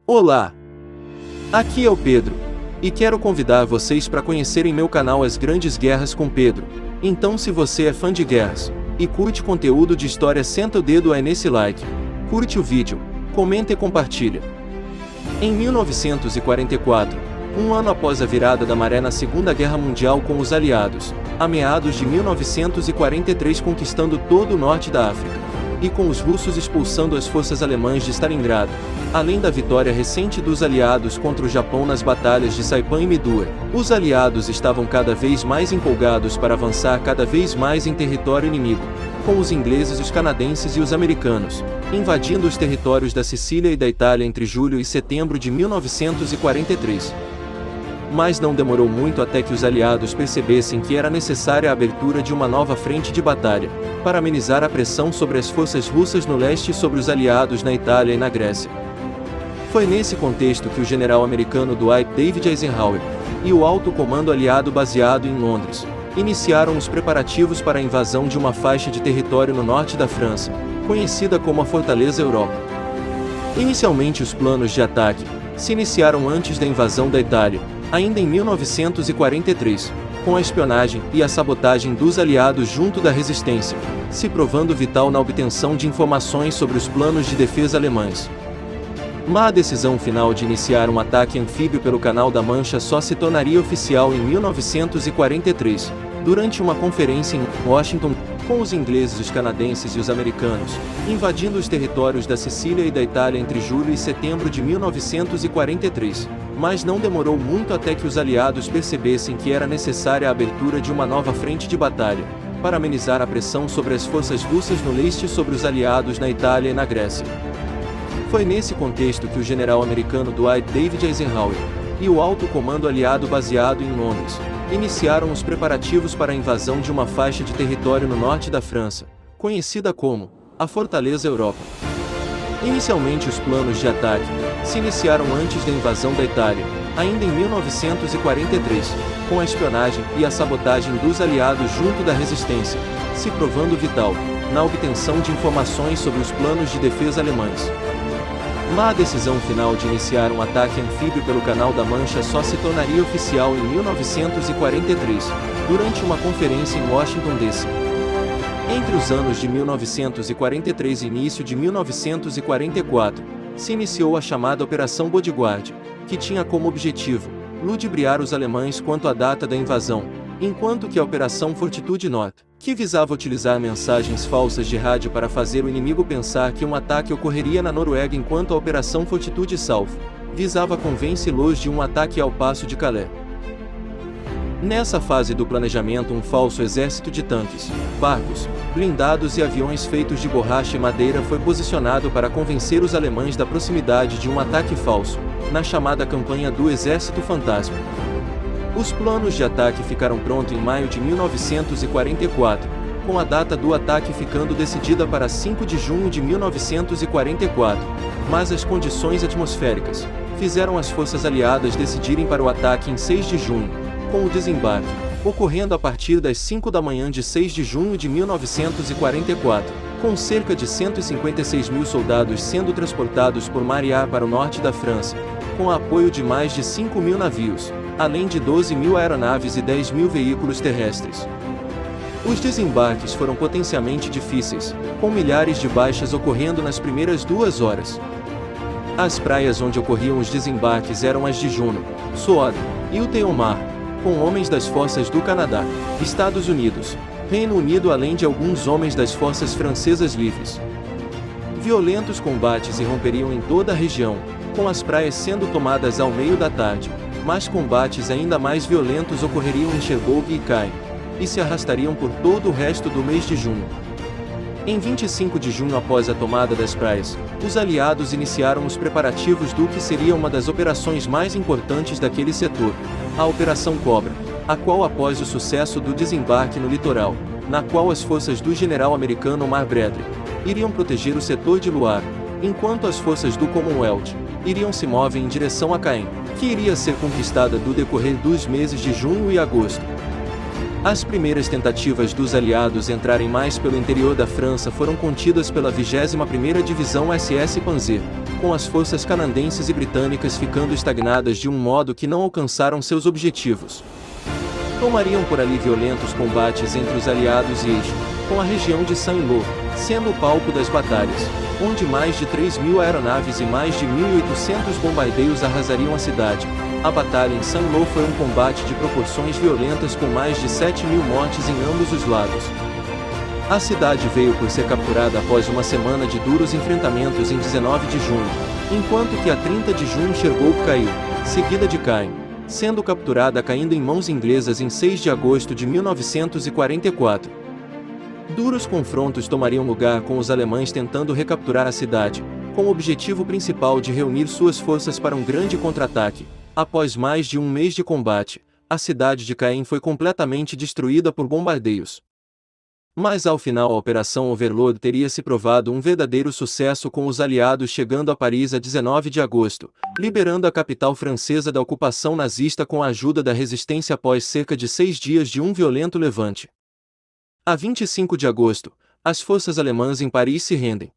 Olá! Aqui é o Pedro, e quero convidar vocês para conhecerem meu canal As Grandes Guerras com Pedro. Então, se você é fã de guerras e curte conteúdo de história, senta o dedo aí nesse like, curte o vídeo, comenta e compartilha. Em 1944, um ano após a virada da maré na Segunda Guerra Mundial com os aliados, a meados de 1943 conquistando todo o norte da África, e com os russos expulsando as forças alemãs de Stalingrado, além da vitória recente dos aliados contra o Japão nas batalhas de Saipan e Midway, os aliados estavam cada vez mais empolgados para avançar cada vez mais em território inimigo, com os ingleses, os canadenses e os americanos, invadindo os territórios da Sicília e da Itália entre julho e setembro de 1943. Mas não demorou muito até que os aliados percebessem que era necessária a abertura de uma nova frente de batalha, para amenizar a pressão sobre as forças russas no leste e sobre os aliados na Itália e na Grécia. Foi nesse contexto que o general americano Dwight David Eisenhower e o alto comando aliado baseado em Londres iniciaram os preparativos para a invasão de uma faixa de território no norte da França, conhecida como a Fortaleza Europa. Inicialmente, os planos de ataque se iniciaram antes da invasão da Itália, ainda em 1943, com a espionagem e a sabotagem dos aliados junto da resistência, se provando vital na obtenção de informações sobre os planos de defesa alemães. Mas a decisão final de iniciar um ataque anfíbio pelo Canal da Mancha só se tornaria oficial em 1943, durante uma conferência em Washington, com os ingleses, os canadenses e os americanos, invadindo os territórios da Sicília e da Itália entre julho e setembro de 1943. Mas não demorou muito até que os aliados percebessem que era necessária a abertura de uma nova frente de batalha, para amenizar a pressão sobre as forças russas no leste e sobre os aliados na Itália e na Grécia. Foi nesse contexto que o general americano Dwight David Eisenhower e o alto comando aliado baseado em Londres iniciaram os preparativos para a invasão de uma faixa de território no norte da França, conhecida como a Fortaleza Europa. Inicialmente, os planos de ataque se iniciaram antes da invasão da Itália, ainda em 1943, com a espionagem e a sabotagem dos aliados junto da resistência, se provando vital na obtenção de informações sobre os planos de defesa alemães. Mas a decisão final de iniciar um ataque anfíbio pelo Canal da Mancha só se tornaria oficial em 1943, durante uma conferência em Washington, D.C. Entre os anos de 1943 e início de 1944, se iniciou a chamada Operação Bodyguard, que tinha como objetivo ludibriar os alemães quanto à data da invasão, enquanto que a Operação Fortitude Norte, que visava utilizar mensagens falsas de rádio para fazer o inimigo pensar que um ataque ocorreria na Noruega, enquanto a Operação Fortitude South visava convencê-los de um ataque ao Passo de Calais. Nessa fase do planejamento, um falso exército de tanques, barcos, blindados e aviões feitos de borracha e madeira foi posicionado para convencer os alemães da proximidade de um ataque falso, na chamada Campanha do Exército Fantasma. Os planos de ataque ficaram prontos em maio de 1944, com a data do ataque ficando decidida para 5 de junho de 1944, mas as condições atmosféricas fizeram as forças aliadas decidirem para o ataque em 6 de junho, com o desembarque ocorrendo a partir das 5 da manhã de 6 de junho de 1944, com cerca de 156 mil soldados sendo transportados por mar e ar para o norte da França, com apoio de mais de 5 mil navios, além de 12 mil aeronaves e 10 mil veículos terrestres. Os desembarques foram potencialmente difíceis, com milhares de baixas ocorrendo nas primeiras 2 horas. As praias onde ocorriam os desembarques eram as de Juno, Soade e Outre-Mar, com homens das forças do Canadá, Estados Unidos, Reino Unido, além de alguns homens das forças francesas livres. Violentos combates irromperiam em toda a região, com as praias sendo tomadas ao meio da tarde, mas combates ainda mais violentos ocorreriam em Cherbourg e Caen, e se arrastariam por todo o resto do mês de junho. Em 25 de junho, após a tomada das praias, os aliados iniciaram os preparativos do que seria uma das operações mais importantes daquele setor, a Operação Cobra, a qual, após o sucesso do desembarque no litoral, na qual as forças do general americano Omar Bradley iriam proteger o setor de Loire, enquanto as forças do Commonwealth iriam se mover em direção a Caen, que iria ser conquistada no decorrer dos meses de junho e agosto. As primeiras tentativas dos aliados entrarem mais pelo interior da França foram contidas pela 21ª Divisão SS Panzer, com as forças canadenses e britânicas ficando estagnadas de um modo que não alcançaram seus objetivos. Tomariam por ali violentos combates entre os aliados e com a região de Saint-Lô, sendo o palco das batalhas, onde mais de 3.000 aeronaves e mais de 1.800 bombardeiros arrasariam a cidade. A batalha em Saint-Lô foi um combate de proporções violentas com mais de 7.000 mortes em ambos os lados. A cidade veio por ser capturada após uma semana de duros enfrentamentos em 19 de junho, enquanto que a 30 de junho Cherbourg caiu, seguida de Caen, sendo capturada caindo em mãos inglesas em 6 de agosto de 1944. Duros confrontos tomariam lugar com os alemães tentando recapturar a cidade, com o objetivo principal de reunir suas forças para um grande contra-ataque. Após mais de um mês de combate, a cidade de Caen foi completamente destruída por bombardeios. Mas ao final a Operação Overlord teria se provado um verdadeiro sucesso, com os aliados chegando a Paris a 19 de agosto, liberando a capital francesa da ocupação nazista com a ajuda da resistência após cerca de 6 dias de um violento levante. A 25 de agosto, as forças alemãs em Paris se rendem.